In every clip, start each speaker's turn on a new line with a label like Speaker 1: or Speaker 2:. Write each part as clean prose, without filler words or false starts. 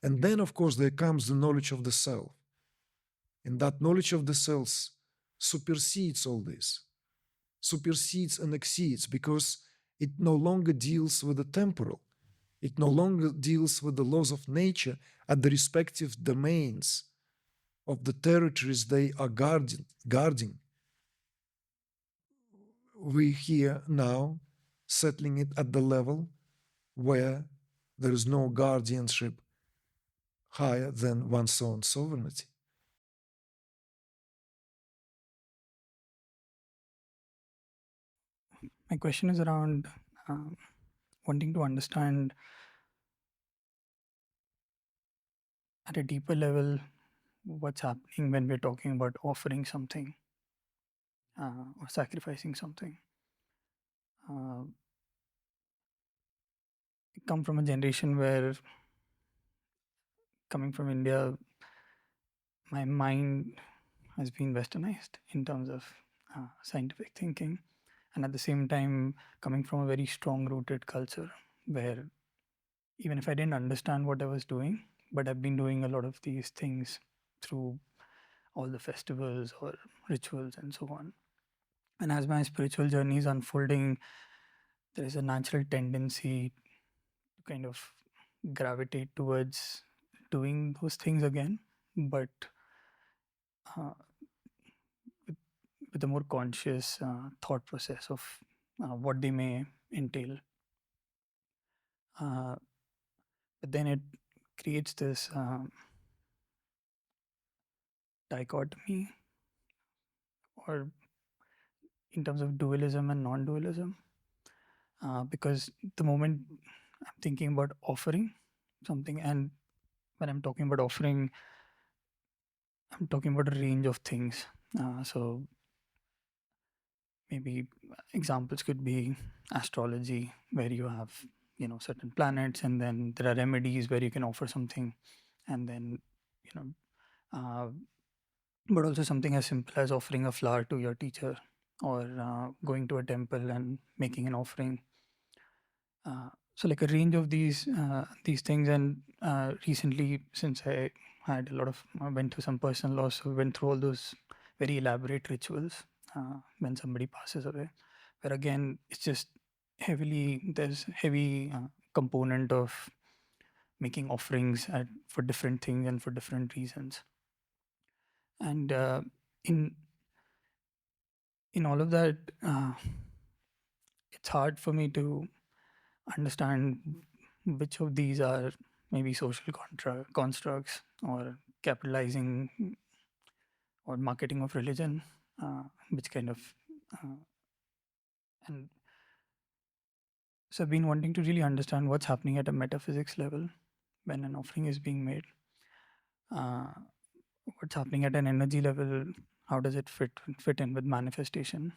Speaker 1: And then, of course, there comes the knowledge of the self. And that knowledge of the self supersedes all this, supersedes and exceeds, because it no longer deals with the temporal. It no longer deals with the laws of nature at the respective domains of the territories they are guarding. We here now settling it at the level where there is no guardianship higher than one's own sovereignty.
Speaker 2: My question is around wanting to understand at a deeper level what's happening when we're talking about offering something or sacrificing something. I come from a generation where, coming from India, my mind has been westernized in terms of scientific thinking, and at the same time coming from a very strong rooted culture where even if I didn't understand what I was doing, but I've been doing a lot of these things through all the festivals or rituals and so on. And as my spiritual journey is unfolding, there is a natural tendency to kind of gravitate towards doing those things again, but uh, with, with a more conscious thought process of what they may entail. Uh, but then it creates this dichotomy, or in terms of dualism and non-dualism, because the moment I'm thinking about offering something, and when I'm talking about offering, I'm talking about a range of things. So maybe examples could be astrology, where you have certain planets, and then there are remedies where you can offer something, and then you know, uh, but also something as simple as offering a flower to your teacher, or going to a temple and making an offering. So like a range of these things, and recently, since I had a lot of went through some personal loss, so went through all those very elaborate rituals when somebody passes away, where again it's just there's heavy component of making offerings for different things and for different reasons, and in in all of that, it's hard for me to understand which of these are maybe social constructs or capitalizing or marketing of religion, which kind of uh, and so I've been wanting to really understand what's happening at a metaphysics level when an offering is being made. Uh, what's happening at an energy level? How does it fit in with manifestation?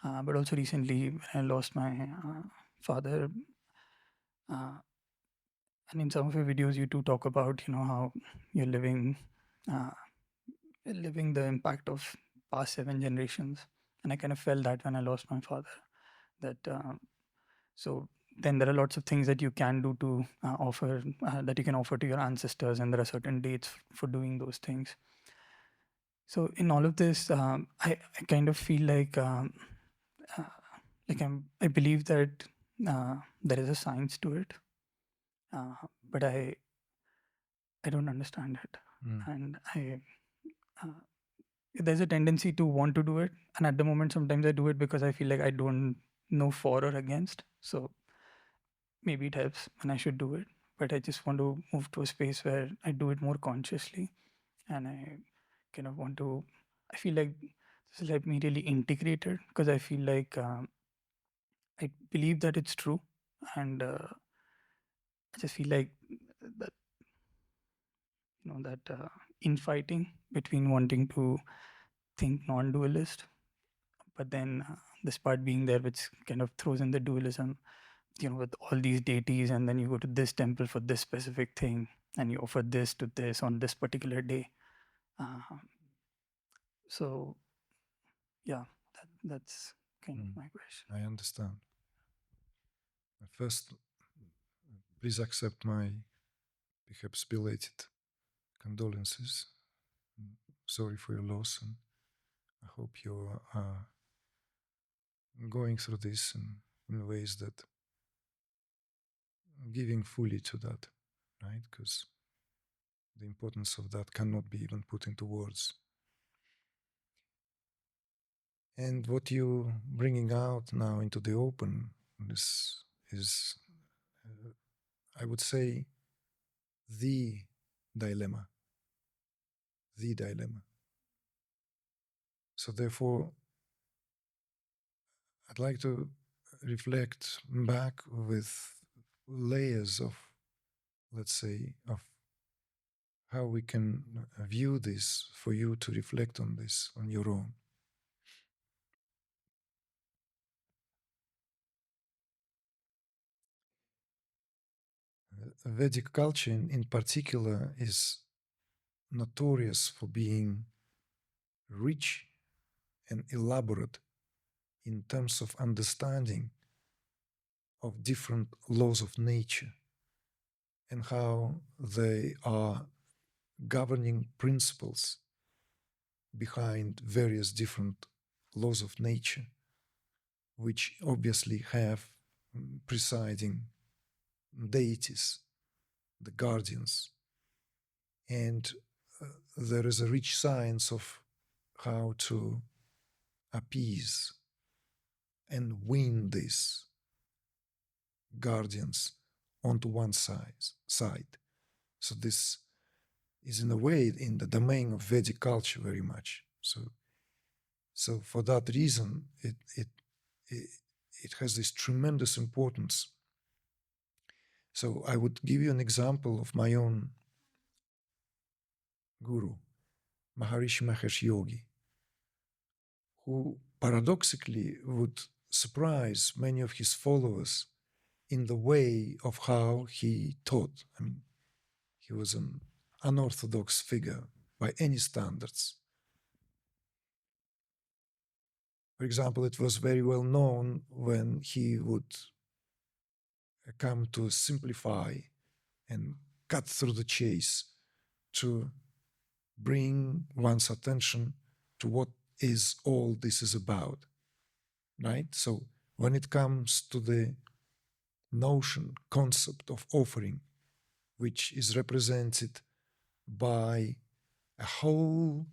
Speaker 2: But also recently, when I lost my father, uh, and in some of your videos, you do talk about how you're uh, living the impact of past 7 generations, and I kind of felt that when I lost my father. That so then there are lots of things that you can do to offer that you can offer to your ancestors, and there are certain dates for doing those things. So in all of this, I kind of feel uh, I believe that there is a science to it, but I don't understand it, and uh, there's a tendency to want to do it, and at the moment sometimes I do it because I feel like I don't know for or against. So maybe it helps and I should do it, but I just want to move to a space where I do it more consciously, and I kind of want to I feel like this will help me really integrate it, because I feel like I believe that it's true, and I just feel like that that infighting between wanting to think non-dualist, but then this part being there which kind of throws in the dualism, with all these deities, and then you go to this temple for this specific thing, and you offer this to this on this particular day. uh, so yeah, that's kind of my question.
Speaker 1: I understand. First, please accept my perhaps belated condolences. Sorry for your loss, and I hope you are going through this in ways that giving fully to that, right? Because the importance of that cannot be even put into words. And what you're bringing out now into the open is I would say, the dilemma. The dilemma. So therefore, I'd like to reflect back with layers of, let's say, of how we can view this for you to reflect on this on your own. Vedic culture in particular is notorious for being rich and elaborate in terms of understanding of different laws of nature and how they are governing principles behind various different laws of nature, which obviously have presiding deities, the guardians. And there is a rich science of how to appease and win these guardians onto one side. So this is in a way in the domain of Vedic culture very much. So for that reason, it has this tremendous importance. So I would give you an example of my own guru, Maharishi Mahesh Yogi, who paradoxically would surprise many of his followers in the way of how he taught. I mean, he was an unorthodox figure by any standards. For example, it was very well known when he would come to simplify and cut through the chase to bring one's attention to what is all this is about, right? So when it comes to the notion, concept of offering, which is represented by a whole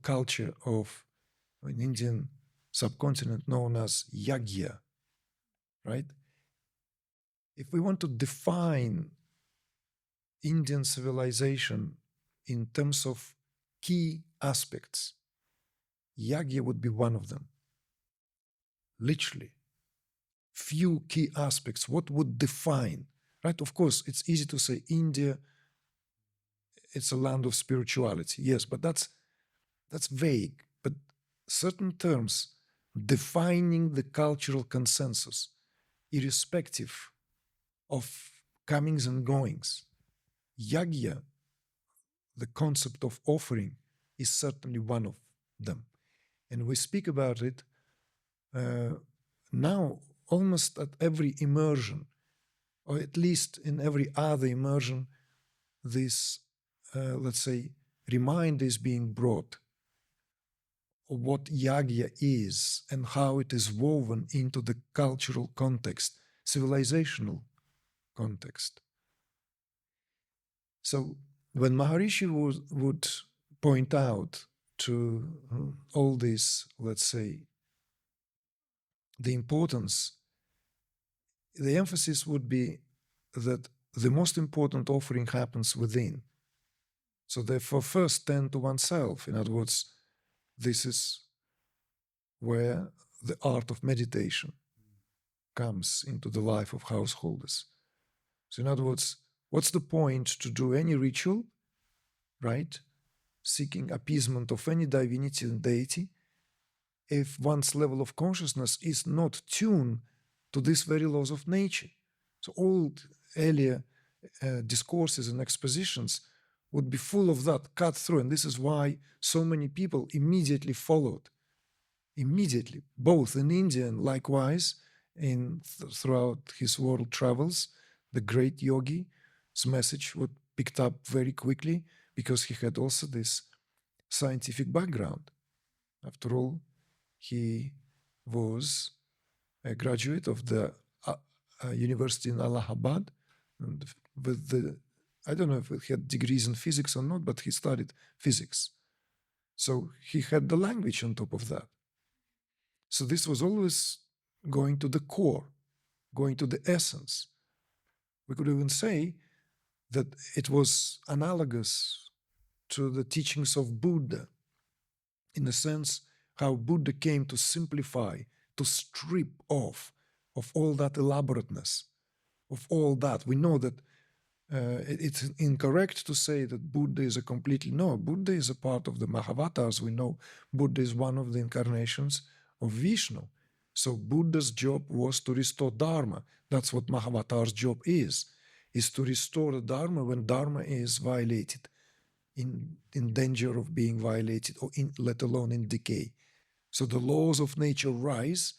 Speaker 1: culture of an Indian subcontinent known as Yagya, right? If we want to define Indian civilization in terms of key aspects, Yagya would be one of them. Literally, few key aspects. What would define, right? Of course, it's easy to say India, it's a land of spirituality. Yes, but that's vague. But certain terms defining the cultural consensus, irrespective of comings and goings. Yagya, the concept of offering, is certainly one of them. And we speak about it now almost at every immersion, or at least in every other immersion, this, let's say, reminder is being brought of what Yagya is and how it is woven into the cultural context, civilizational context. So when Maharishi would point out to all this, let's say, the importance, the emphasis would be that the most important offering happens within. So therefore, first tend to oneself. In other words, this is where the art of meditation comes into the life of householders. So in other words, what's the point to do any ritual, right? Seeking appeasement of any divinity and deity, if one's level of consciousness is not tuned to these very laws of nature. So all earlier discourses and expositions would be full of that, cut through. And this is why so many people immediately followed. Immediately, both in India and likewise throughout his world travels, the great yogi's message would picked up very quickly because he had also this scientific background. After all, he was a graduate of the university in Allahabad, and with the, I don't know if he had degrees in physics or not, but he studied physics. So he had the language on top of that. So this was always going to the core, going to the essence. We could even say that it was analogous to the teachings of Buddha, in a sense how Buddha came to simplify, to strip off of all that elaborateness, of all that. We know that it's incorrect to say that Buddha is a completely, no, Buddha is a part of the Mahavatars. We know Buddha is one of the incarnations of Vishnu. So Buddha's job was to restore Dharma. That's what Mahavatar's job is to restore the Dharma when Dharma is violated, in danger of being violated, or let alone in decay. So the laws of nature rise,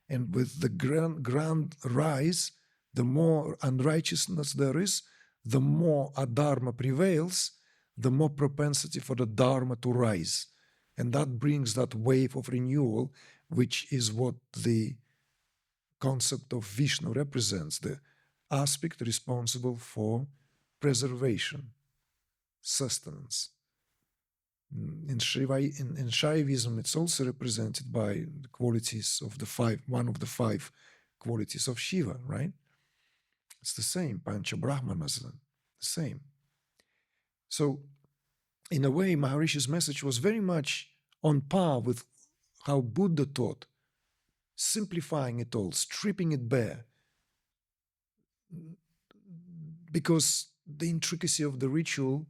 Speaker 1: and with the grand rise, the more unrighteousness there is, the more adharma prevails, the more propensity for the dharma to rise. And that brings that wave of renewal, which is what the concept of Vishnu represents, the aspect responsible for preservation, sustenance. In Shaivism, it's also represented by the qualities of the five, one of the five qualities of Shiva, right? It's the same, Pancha Brahmanas, the same. So, in a way, Maharishi's message was very much on par with how Buddha taught, simplifying it all, stripping it bare, because the intricacy of the ritual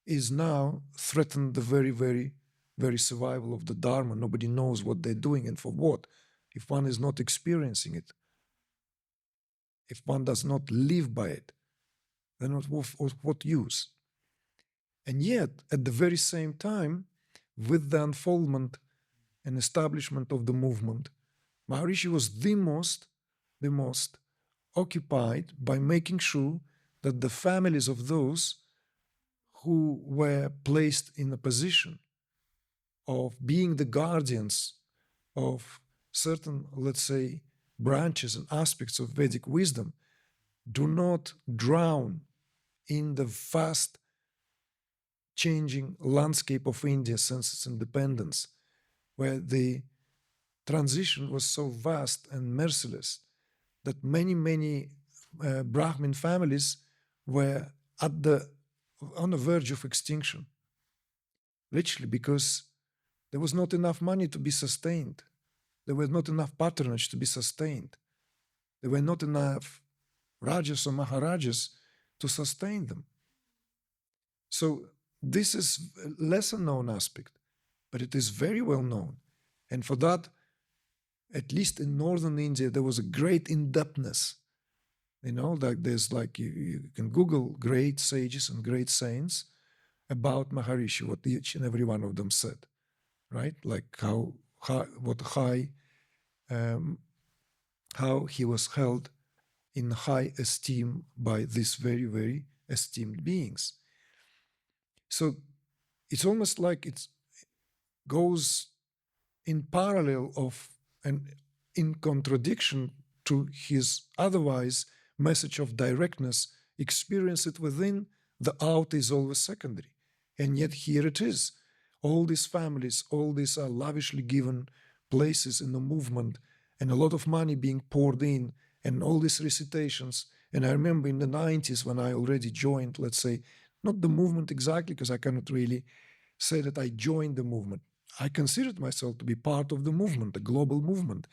Speaker 1: is now threatened the very, very, very survival of the Dharma. Nobody knows what they're doing and for what, if one is not experiencing it. If one does not live by it, then what use? And yet, at the very same time, with the unfoldment and establishment of the movement, Maharishi was the most occupied by making sure that the families of those who were placed in a position of being the guardians of certain, let's say, branches and aspects of Vedic wisdom do not drown in the fast changing landscape of India since its independence, where the transition was so vast and merciless that many Brahmin families were on the verge of extinction, literally, because there was not enough money to be sustained. There was not enough patronage to be sustained. There were not enough Rajas or Maharajas to sustain them. So this is a lesser known aspect, but it is very well known. And for that, at least in northern India, there was a great in-depthness. You know, like there's like, you can Google great sages and great saints about Maharishi, what each and every one of them said, right? Like how he was held in high esteem by these very, very esteemed beings. So it's almost like it goes in parallel of and in contradiction to his otherwise message of directness. Experience it within, the out is always secondary. And yet here it is. All these families, all these are lavishly given places in the movement, and a lot of money being poured in, and all these recitations. And I remember in the 90s when I already joined, let's say, not the movement exactly, because I cannot really say that I joined the movement. I considered myself to be part of the movement, the global movement.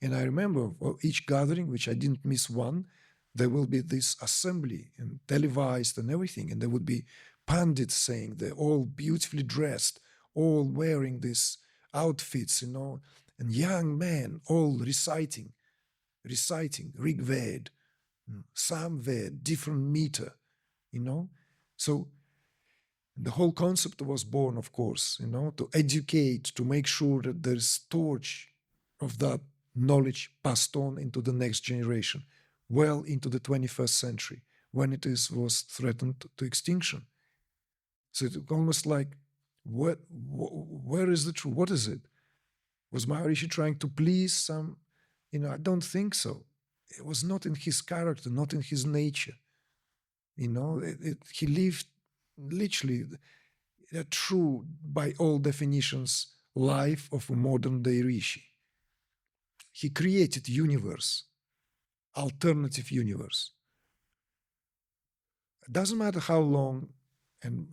Speaker 1: And I remember each gathering, which I didn't miss one, there will be this assembly and televised and everything. And there would be pandits saying they're all beautifully dressed, all wearing these outfits, you know, and young men all reciting Rig Ved, Sam Ved, different meter, you know. So the whole concept was born, of course, you know, to educate, to make sure that there's torch of that knowledge passed on into the next generation, well into the 21st century, when was threatened to extinction. So it's almost like, where is the truth? What is it? Was Maharishi trying to please some? I don't think so. It was not in his character, not in his nature. He lived literally a true, by all definitions, life of a modern day rishi. He created universe, alternative universe. It doesn't matter how long, and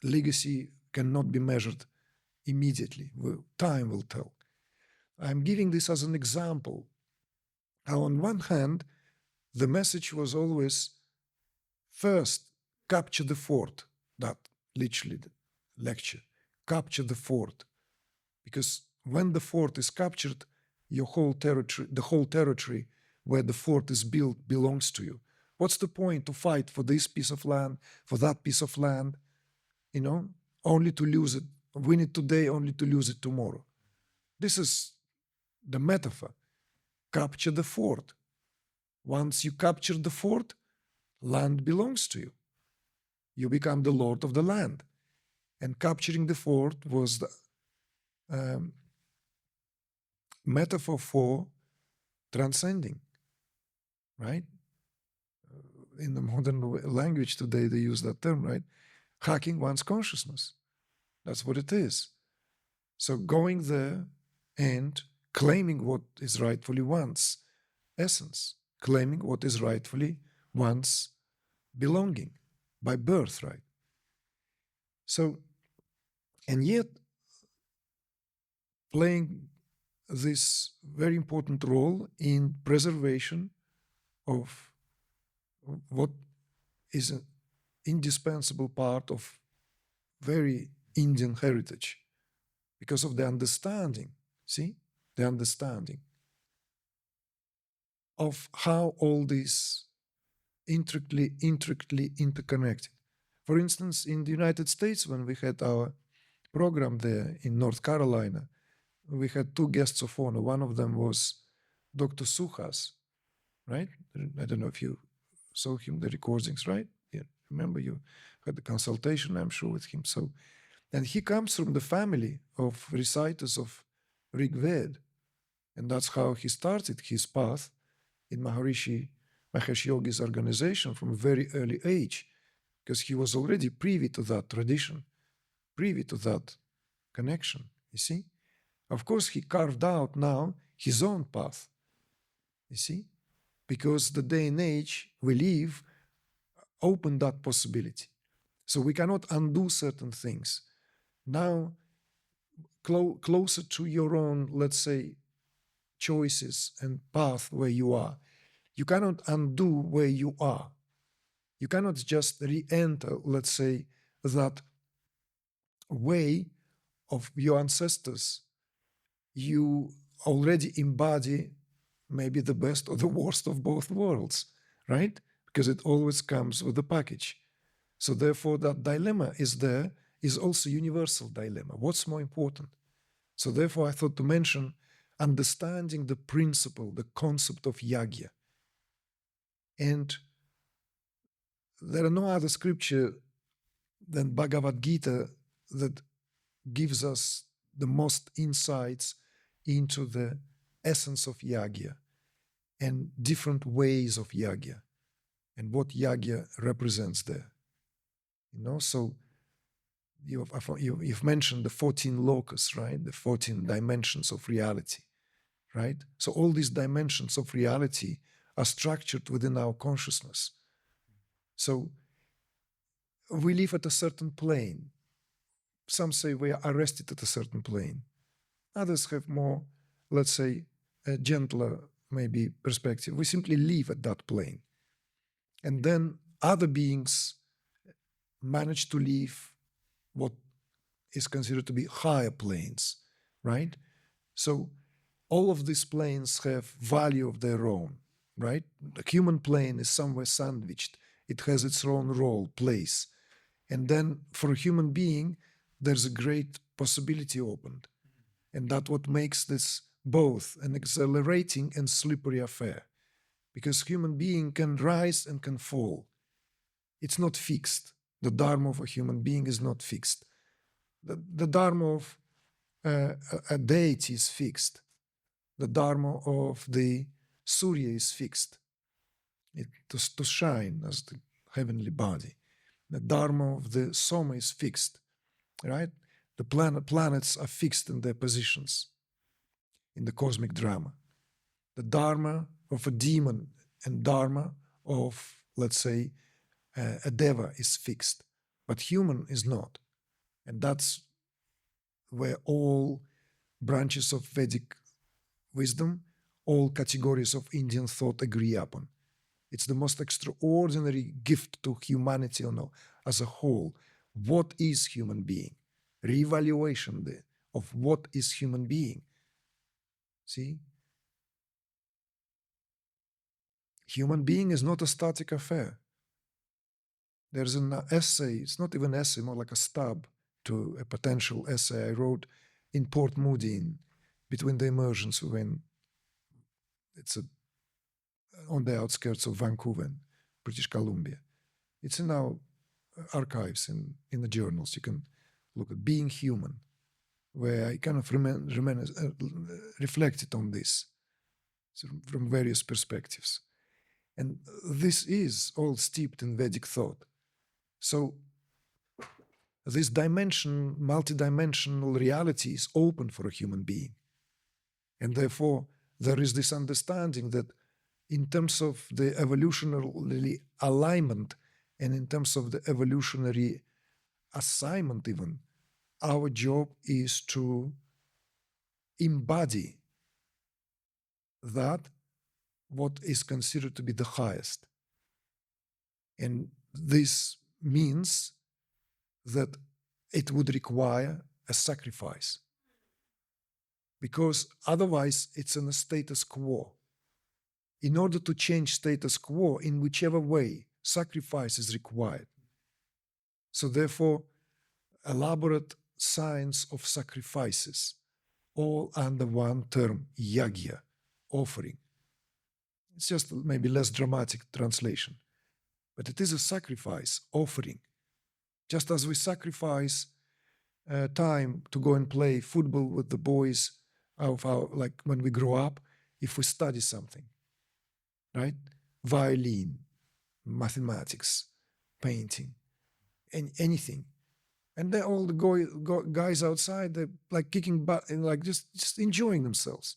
Speaker 1: legacy cannot be measured immediately. Time will tell. I'm giving this as an example. How on one hand, the message was always first, capture the fort. That literally the lecture. Capture the fort. Because when the fort is captured, the whole territory where the fort is built belongs to you. What's the point to fight for this piece of land, for that piece of land, only to lose it, win it today, only to lose it tomorrow? This is the metaphor. Capture the fort. Once you capture the fort, land belongs to you. You become the lord of the land. And capturing the fort was the metaphor for transcending, right? In the modern language today, they use that term, right? Hacking one's consciousness. That's what it is. So going there and claiming what is rightfully one's essence, claiming what is rightfully one's belonging by birthright. So, and yet playing this very important role in preservation of what is an indispensable part of very Indian heritage because of the understanding, the understanding of how all this intricately interconnected. For instance, in the United States, when we had our program there in North Carolina, we had two guests of honor. One of them was Dr. Suhas, right? I don't know if you saw him, the recordings, right? Yeah, remember you had the consultation, I'm sure, with him. So, and he comes from the family of reciters of Rig Ved, and that's how he started his path in Maharishi Mahesh Yogi's organization from a very early age, because he was already privy to that tradition, privy to that connection, you see? Of course, he carved out now his own path, you see? Because the day and age we live opened that possibility. So we cannot undo certain things. Now, closer to your own, let's say, choices and path where you are, you cannot undo where you are. You cannot just re-enter, let's say, that way of your ancestors. You already embody maybe the best or the worst of both worlds, right? Because it always comes with a package. So therefore, that dilemma is there, is also universal dilemma. What's more important? So therefore, I thought to mention understanding the principle, the concept of Yagya. And there are no other scripture than Bhagavad Gita that gives us the most insights into the essence of Yagya and different ways of Yagya and what Yagya represents there. So you've mentioned the 14 lokas, right? The 14 dimensions of reality, right? So all these dimensions of reality are structured within our consciousness. So we live at a certain plane. Some say we are arrested at a certain plane. Others have more, let's say, a gentler, maybe, perspective. We simply live at that plane. And then other beings manage to live what is considered to be higher planes, right? So all of these planes have value of their own, right? The human plane is somewhere sandwiched. It has its own role, place. And then for a human being, there's a great possibility opened. And that's what makes this both an exhilarating and slippery affair. Because human being can rise and can fall. It's not fixed. The dharma of a human being is not fixed. The dharma of a deity is fixed. The dharma of the Surya is fixed. To shine as the heavenly body. The dharma of the Soma is fixed, right? The planets are fixed in their positions in the cosmic drama. The dharma of a demon and dharma of, let's say, a deva is fixed, but human is not. And that's where all branches of Vedic wisdom, all categories of Indian thought agree upon. It's the most extraordinary gift to humanity as a whole. What is human being? Reevaluation of what is human being. See? Human being is not a static affair. There's an essay, it's not even an essay, more like a stub to a potential essay I wrote in Port Moody between the immersions when it's on the outskirts of Vancouver, British Columbia. It's in our archives in the journals. You can look at Being Human, where I kind of reflected on this from various perspectives. And this is all steeped in Vedic thought. So this multidimensional reality is open for a human being. And therefore, there is this understanding that in terms of the evolutionary alignment and in terms of the evolutionary assignment even, our job is to embody that what is considered to be the highest. And this means that it would require a sacrifice, because otherwise it's in a status quo. In order to change status quo in whichever way, sacrifice is required. So therefore, elaborate science of sacrifices, all under one term, Yagya, offering. It's just maybe less dramatic translation, but it is a sacrifice, offering. Just as we sacrifice time to go and play football with the boys like when we grow up, if we study something, right? Violin, mathematics, painting, and anything. And then all the guys outside, they're like kicking butt and like just enjoying themselves.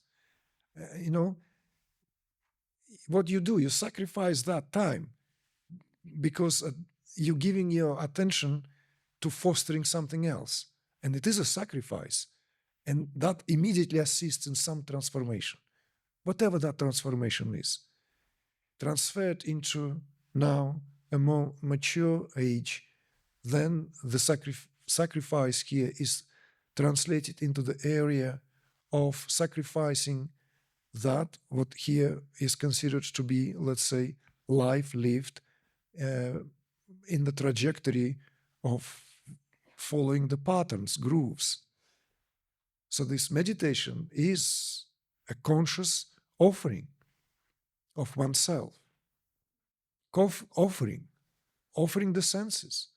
Speaker 1: What you do, you sacrifice that time because you're giving your attention to fostering something else. And it is a sacrifice. And that immediately assists in some transformation, whatever that transformation is. Transferred into now a more mature age, then the sacrifice here is translated into the area of sacrificing that what here is considered to be, let's say, life lived in the trajectory of following the patterns, grooves. So this meditation is a conscious offering of oneself, offering the senses,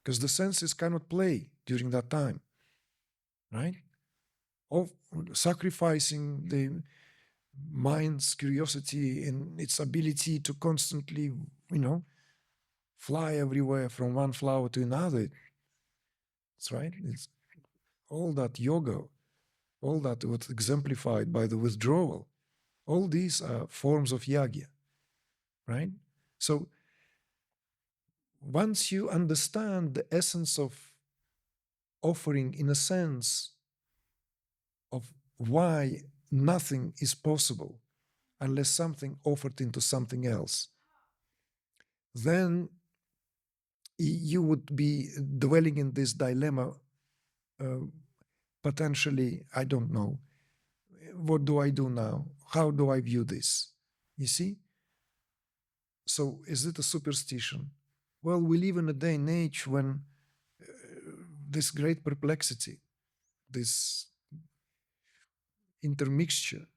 Speaker 1: because the senses cannot play during that time, right? Of sacrificing the mind's curiosity and its ability to constantly, fly everywhere from one flower to another. That's right. It's all that yoga, all that was exemplified by the withdrawal. All these are forms of yagya, right? So once you understand the essence of offering, in a sense of why nothing is possible unless something offered into something else, then you would be dwelling in this dilemma, potentially, I don't know, what do I do now? How do I view this? You see? So is it a superstition? Well, we live in a day and age when this great perplexity, this intermixture,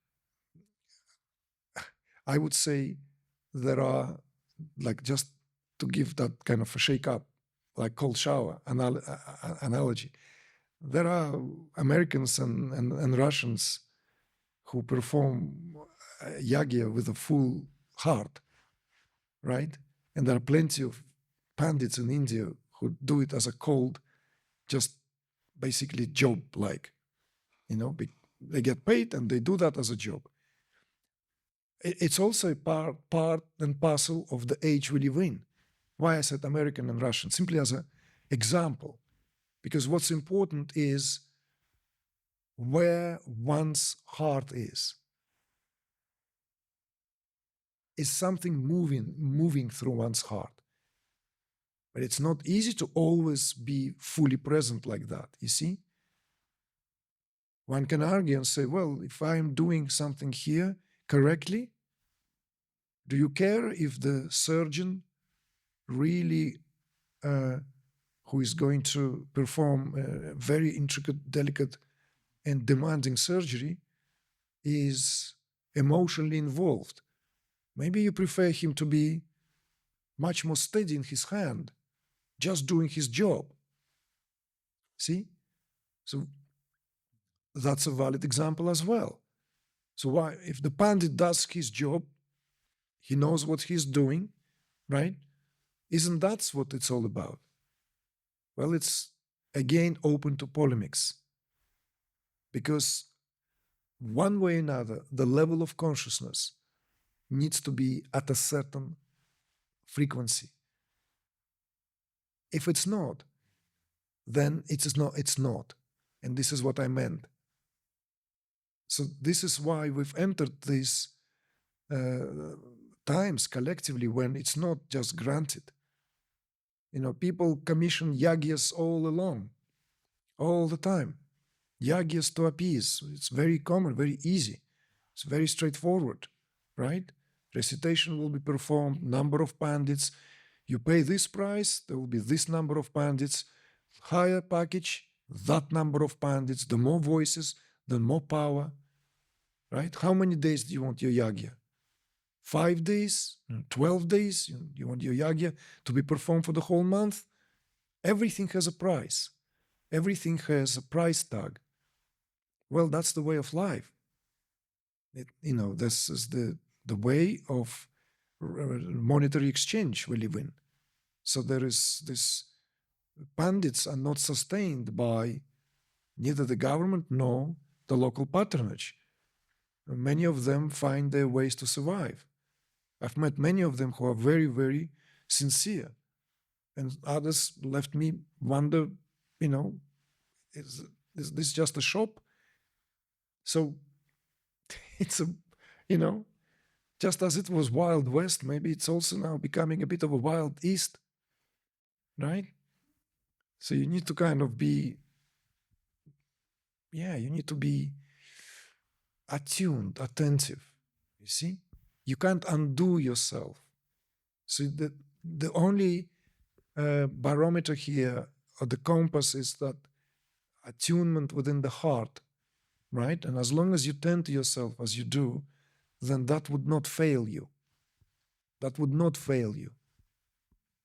Speaker 1: I would say there are like just to give that kind of a shake-up, like cold shower analogy. There are Americans and Russians who perform Yagya with a full heart, right? And there are plenty of pandits in India who do it as a cold, just basically job-like, they get paid and they do that as a job. It's also a part and parcel of the age we live in. Why I said American and Russian, simply as an example, because what's important is where one's heart is. Is something moving through one's heart. But it's not easy to always be fully present like that, you see? One can argue and say, well, if I'm doing something here correctly, do you care if the surgeon really, who is going to perform a very intricate, delicate, and demanding surgery, is emotionally involved? Maybe you prefer him to be much more steady in his hand, just doing his job. See? So that's a valid example as well. So why, if the pandit does his job, he knows what he's doing, right? Isn't that what it's all about? Well, it's again open to polemics. Because one way or another, the level of consciousness needs to be at a certain frequency. If it's not, then it's not. And this is what I meant. So this is why we've entered these times collectively when it's not just granted. People commission yagyas all along, all the time. Yagyas to appease. It's very common, very easy. It's very straightforward, right? Recitation will be performed, number of pandits. You pay this price, there will be this number of pandits. Higher package, that number of pandits. The more voices, the more power, right? How many days do you want your yagya? 5 days? 12 days? You want your yagya to be performed for the whole month? Everything has a price. Everything has a price tag. Well, that's the way of life. This is the way of monetary exchange we live in. So there is this, pandits are not sustained by neither the government nor the local patronage. Many of them find their ways to survive. I've met many of them who are very, very sincere. And others left me wonder, is this just a shop? So it's just as it was Wild West, maybe it's also now becoming a bit of a Wild East, right? So you need to kind of be, you need to be attuned, attentive, you see? You can't undo yourself. So the only barometer here, or the compass, is that attunement within the heart, right? And as long as you tend to yourself as you do, then that would not fail you. That would not fail you.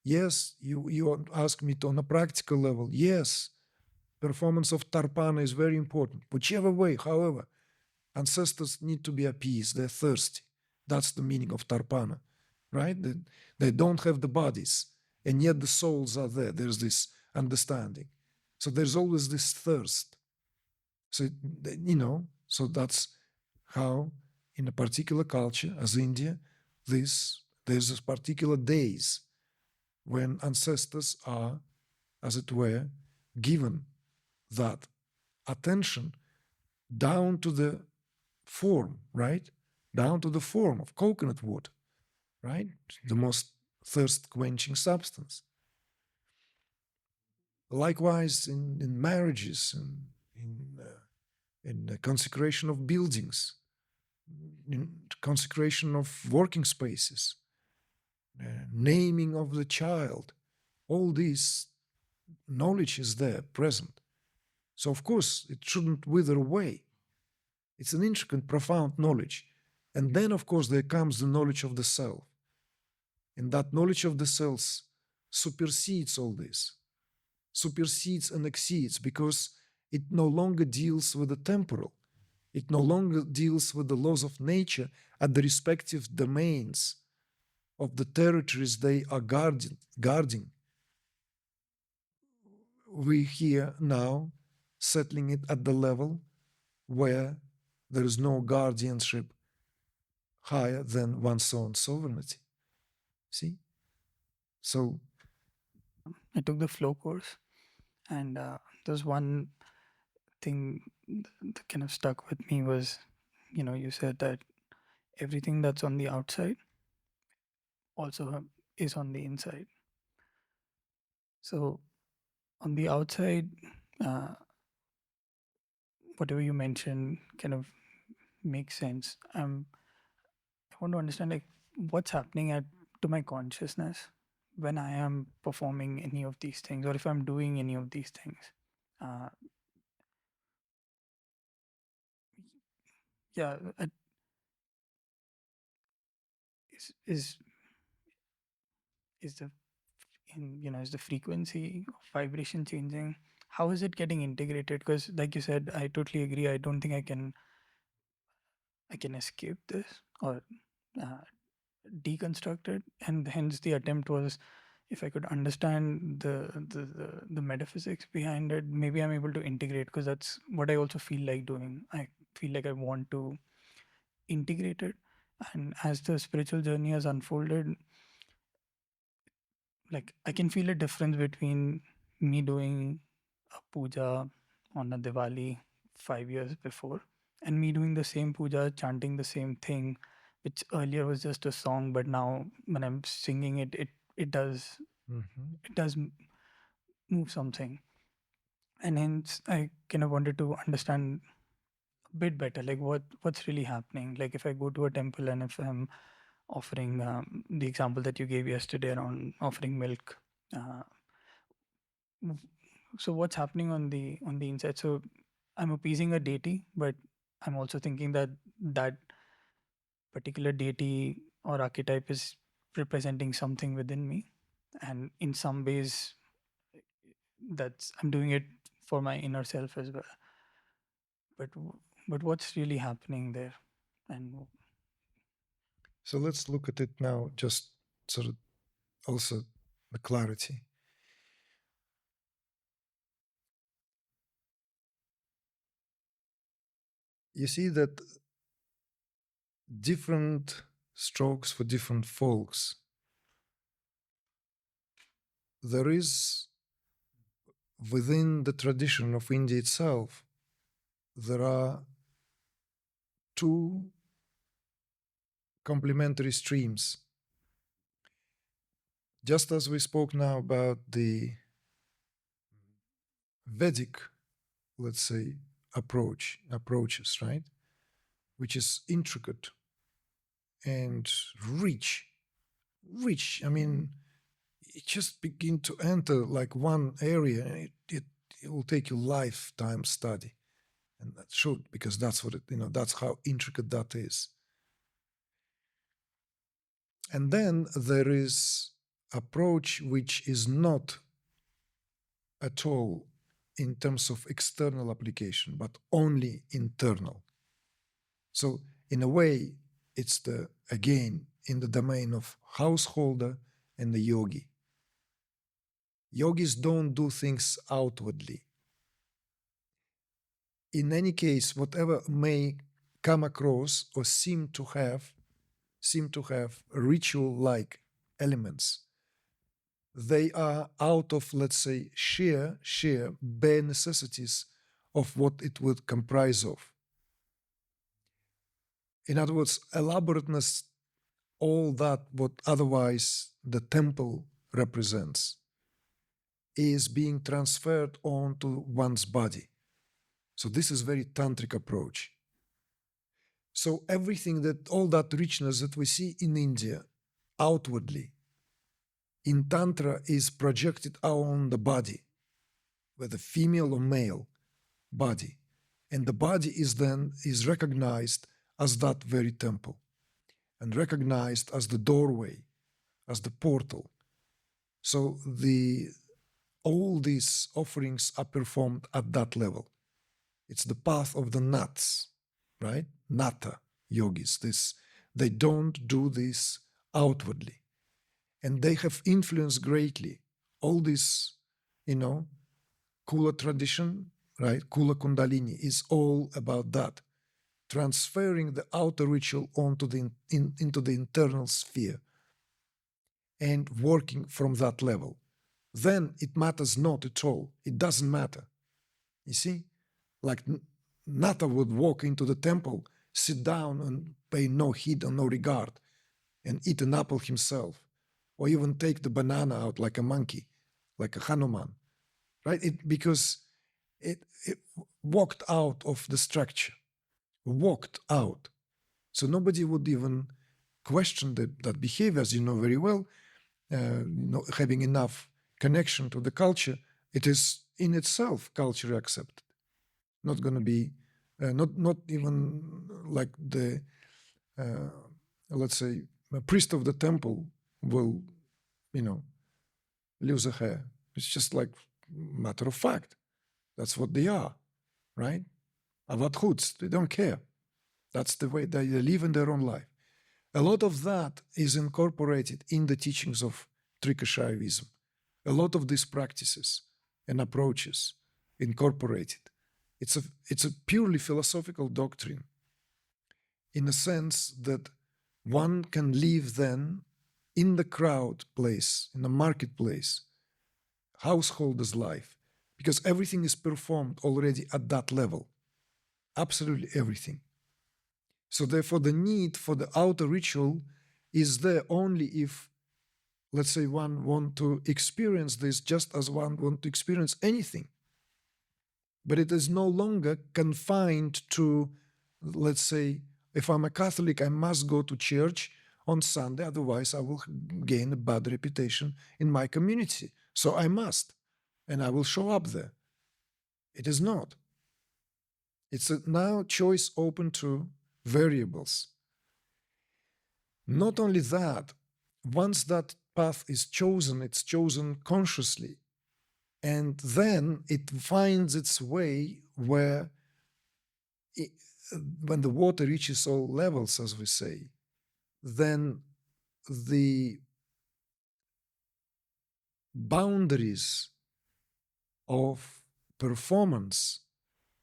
Speaker 1: Yes, you ask me on a practical level, yes, performance of tarpana is very important. Whichever way, however, ancestors need to be appeased, they're thirsty. That's the meaning of tarpana, right? They don't have the bodies, and yet the souls are there. There's this understanding. So there's always this thirst. So, so that's how in a particular culture, as India, there's this particular days when ancestors are, as it were, given that attention down to the form, right? Down to the form of coconut water, right? The most thirst-quenching substance. Likewise, in marriages, in the consecration of buildings, in consecration of working spaces, naming of the child, all this knowledge is there, present. So, of course, it shouldn't wither away. It's an intricate, profound knowledge. And then, of course, there comes the knowledge of the self. And that knowledge of the cells supersedes all this, supersedes and exceeds, because it no longer deals with the temporal. It no longer deals with the laws of nature at the respective domains of the territories they are guarding. We here now settling it at the level where there is no guardianship higher than one's own sovereignty. See? So
Speaker 2: I took the flow course, and there's one thing that kind of stuck with me was, you said that everything that's on the outside also is on the inside. So on the outside, uh, whatever you mentioned kind of makes sense. I want to understand, like, what's happening to my consciousness when I am performing any of these things, or if I'm doing any of these things. Uh, yeah, is is the is the frequency of vibration changing? How is it getting integrated? Because, like you said, I totally agree. I don't think I can escape this or uh, deconstruct it, and hence the attempt was, if I could understand the metaphysics behind it, maybe I'm able to integrate, because that's what I also feel like doing. I feel like I want to integrate it, and as the spiritual journey has unfolded, like I can feel a difference between me doing a puja on a Diwali 5 years before and me doing the same puja, chanting the same thing, which earlier was just a song, but now when I'm singing it, it does
Speaker 1: mhm.
Speaker 2: it does move something. And hence I kind of wanted to understand a bit better, like what's really happening. Like if I go to a temple and if I'm offering the example that you gave yesterday around offering milk, uh, w- so what's happening on the inside? So I'm appeasing a deity, but I'm also thinking that that particular deity or archetype is representing something within me, and in some ways that's I'm doing it for my inner self as well. But what's really happening there? And
Speaker 1: So let's look at it now, just sort of also the clarity. You see that different strokes for different folks. There is within the tradition of India itself, there are two complementary streams. Just as we spoke now about the Vedic, let's say, approaches, right? Which is intricate and rich. I mean, it just begin to enter like one area, and it will take you lifetime study, and that should, because that's what it, that's how intricate that is. And then there is approach which is not at all in terms of external application, but only internal. So in a way, it's again in the domain of householder and the yogi. Yogis don't do things outwardly. In any case, whatever may come across or seem to have ritual-like elements, they are out of, let's say, sheer bare necessities of what it would comprise of. In other words, elaborateness, all that what otherwise the temple represents, is being transferred onto one's body. So this is very tantric approach. So everything all that richness that we see in India outwardly, in Tantra is projected on the body, whether female or male body. And the body is recognized as that very temple and recognized as the doorway as the portal. So all these offerings are performed at that level. It's the path of the nuts, right? Nata yogis. They don't do this outwardly. And they have influenced greatly. All this, Kula tradition, right? Kula Kundalini is all about that. Transferring the outer ritual onto into the internal sphere and working from that level. Then it matters not at all. It doesn't matter. You see? Like Nata would walk into the temple, sit down and pay no heed or no regard and eat an apple himself, or even take the banana out like a monkey, like a Hanuman, right? Because it walked out of the structure, walked out. So nobody would even question that behavior, as you know very well, having enough connection to the culture, it is in itself culturally accepted. Not going to be, not even like the, let's say, a priest of the temple will, lose a hair. It's just like matter of fact. That's what they are, right? Avat chutz, they don't care. That's the way they live in their own life. A lot of that is incorporated in the teachings of Trikashaivism. A lot of these practices and approaches incorporated. It's a purely philosophical doctrine in a sense that one can live then in the crowd place, in the marketplace, householder's life, because everything is performed already at that level. Absolutely everything. So therefore the need for the outer ritual is there only if, let's say, one want to experience this just as one want to experience anything. But it is no longer confined to, let's say, if I'm a Catholic, I must go to church on Sunday, otherwise I will gain a bad reputation in my community. So I must, and I will show up there. It is not. It's a now choice open to variables. Not only that, once that path is chosen, it's chosen consciously. And then it finds its way where, when the water reaches all levels, as we say, then the boundaries of performance,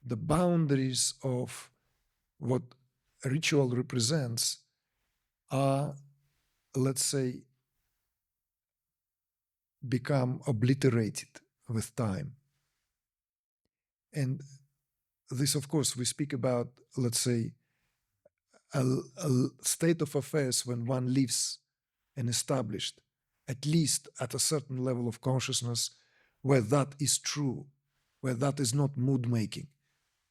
Speaker 1: the boundaries of what ritual represents are, let's say, become obliterated with time. And this, of course, we speak about, let's say, a state of affairs when one lives and established, at least at a certain level of consciousness, where that is true, where that is not mood making.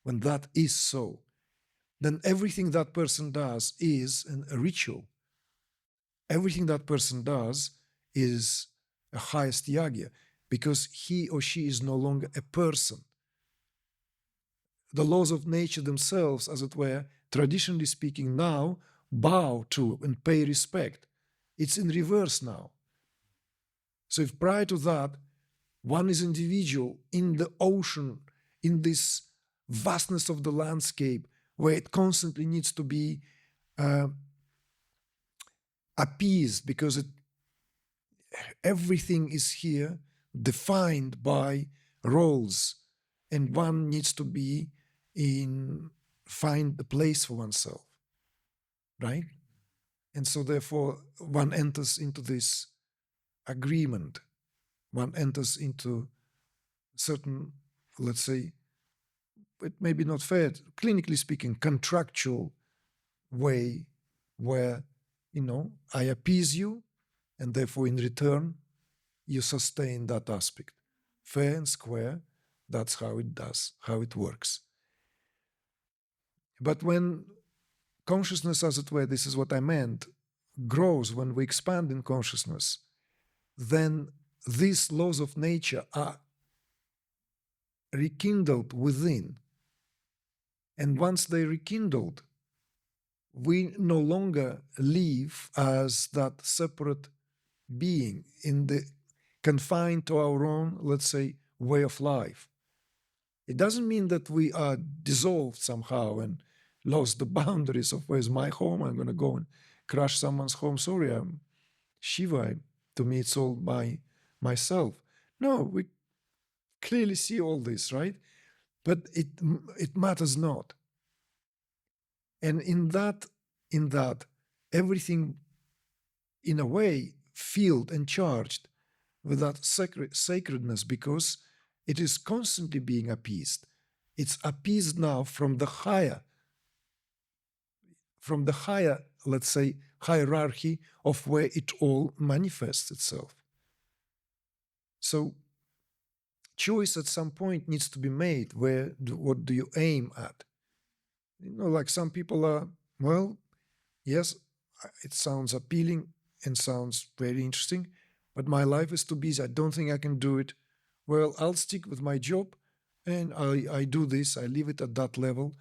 Speaker 1: When that is so, then everything that person does is a ritual. Everything that person does is a highest Yagya, because he or she is no longer a person. The laws of nature themselves, as it were, traditionally speaking, now bow to and pay respect. It's in reverse now. So if prior to that, one is individual in the ocean, in this vastness of the landscape, where it constantly needs to be appeased, because everything is here defined by roles, and one needs to be find a place for oneself, right? And so therefore one enters into this agreement, one enters into certain, let's say, it may be not fair, clinically speaking, contractual way where, I appease you, and therefore in return, you sustain that aspect. Fair and square, that's how it works. But when consciousness, as it were, this is what I meant, grows, when we expand in consciousness, then these laws of nature are rekindled within. And once they're rekindled, we no longer live as that separate being in the confined to our own, let's say, way of life. It doesn't mean that we are dissolved somehow and lost the boundaries of where's my home. I'm going to go and crush someone's home. Sorry, I'm Shiva. To me, it's all myself. No, we clearly see all this, right? But it matters not. And in that, everything, in a way, filled and charged with that sacredness, because it is constantly being appeased. It's appeased now from the higher, let's say, hierarchy of where it all manifests itself. So choice at some point needs to be made. What do you aim at? Like some people are, well, yes, it sounds appealing and sounds very interesting, but my life is too busy. I don't think I can do it. Well, I'll stick with my job and I do this. I leave it at that level,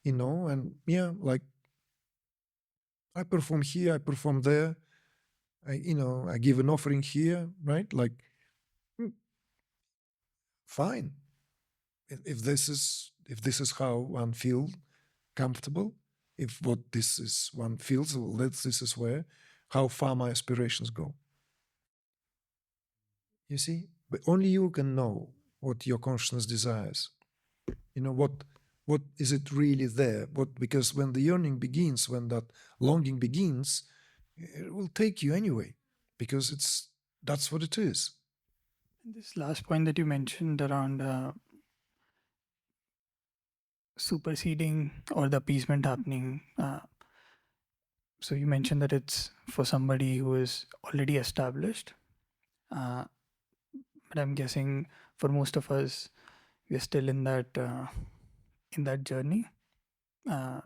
Speaker 1: and yeah, like I perform here, I perform there. I give an offering here, right? Like, fine. If this is how one feels comfortable, if what this is one feels, well, this is how far my aspirations go. You see, but only you can know what your consciousness desires. What is it really there? Because when the yearning begins, when that longing begins, it will take you anyway, because that's what it is.
Speaker 2: This last point that you mentioned around superseding or the appeasement happening. So you mentioned that it's for somebody who is already established. But I'm guessing for most of us, we're still in that journey. And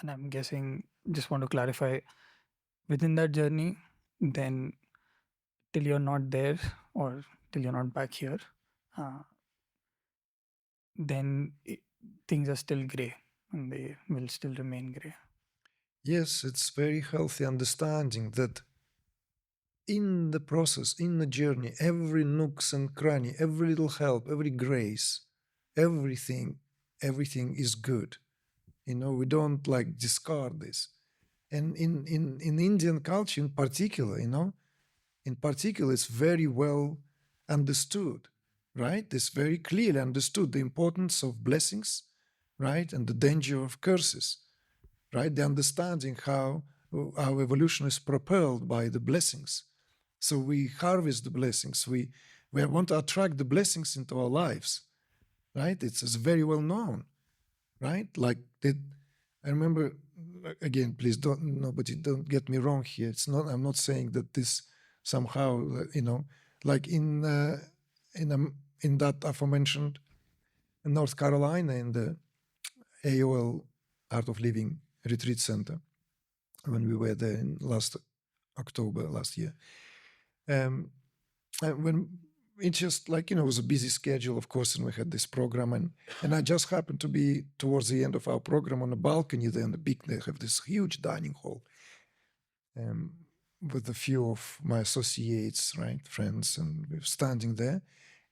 Speaker 2: I'm guessing, just want to clarify, within that journey, then till you're not there or till you're not back here, then things are still gray and they will still remain gray.
Speaker 1: Yes, it's very healthy understanding that in the process, in the journey, every nooks and cranny, every little help, every grace, everything is good. We don't like discard this. And in Indian culture in particular, it's very well understood, right? It's very clearly understood the importance of blessings, right? And the danger of curses, right? The understanding how our evolution is propelled by the blessings. So we harvest the blessings. We want to attract the blessings into our lives, right? It's very well known, right? Like that. I remember, again, please don't get me wrong here. I'm not saying that this somehow, like in that aforementioned North Carolina, in the AOL Art of Living Retreat Center, when we were there in October last year. When it just it was a busy schedule, of course, and we had this program, and I just happened to be towards the end of our program on a balcony there, they have this huge dining hall with a few of my associates, right, friends, and we were standing there,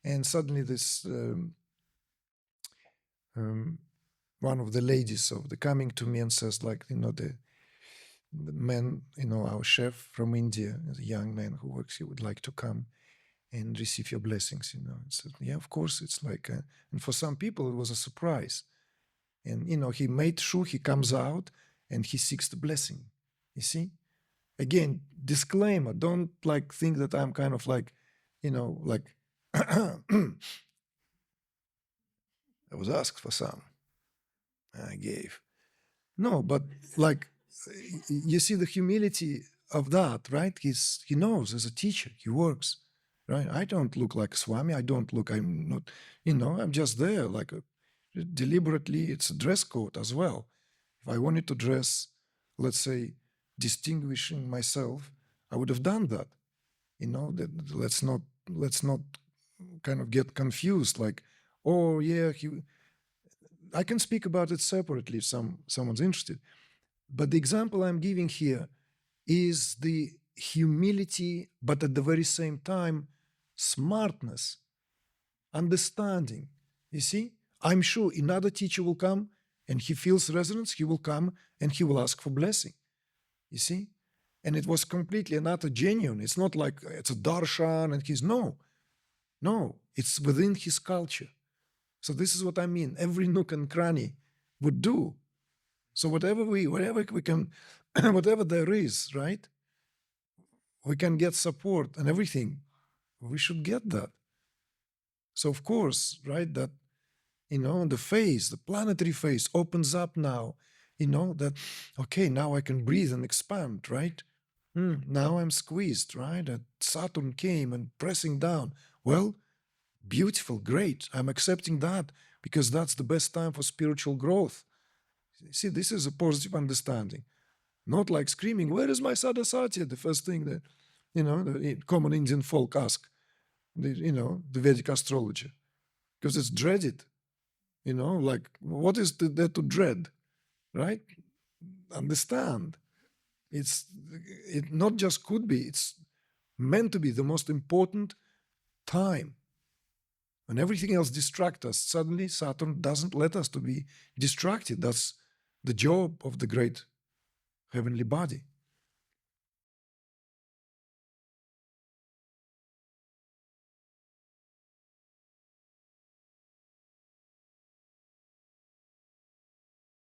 Speaker 1: and suddenly this one of the ladies of the coming to me and says, the man, our chef from India, the young man who works here, would like to come and receive your blessings, And so, yeah, of course, it's and for some people it was a surprise. And, he made sure he comes out and he seeks the blessing, you see? Again, disclaimer, don't think that I'm kind of I was asked for some, I gave. No, but you see the humility of that, right? He knows as a teacher, he works, right? I don't look like Swami. I'm not, I'm just there deliberately. It's a dress code as well. If I wanted to dress, let's say, distinguishing myself, I would have done that. Let's not kind of get confused. Oh yeah, I can speak about it separately if someone's interested. But the example I'm giving here is the humility, but at the very same time, smartness, understanding. You see, I'm sure another teacher will come and he feels resonance, he will come and he will ask for blessing. You see? And it was completely and utter genuine. It's not like it's a darshan and he's no, it's within his culture. So this is what I mean. Every nook and cranny would do. So whatever we can, whatever there is, right? We can get support and everything. We should get that. So of course, right, that, the phase, the planetary phase opens up now, that, okay, now I can breathe and expand, right? Now I'm squeezed, right? That Saturn came and pressing down. Well, beautiful, great. I'm accepting that because that's the best time for spiritual growth. See, this is a positive understanding. Not like screaming, where is my Sadasati? The first thing that, the common Indian folk ask, the Vedic astrologer, because it's dreaded. Like, what is there to dread, right? Understand. It not just could be, it's meant to be the most important time. When everything else distracts us, suddenly Saturn doesn't let us to be distracted. That's the job of the great heavenly body.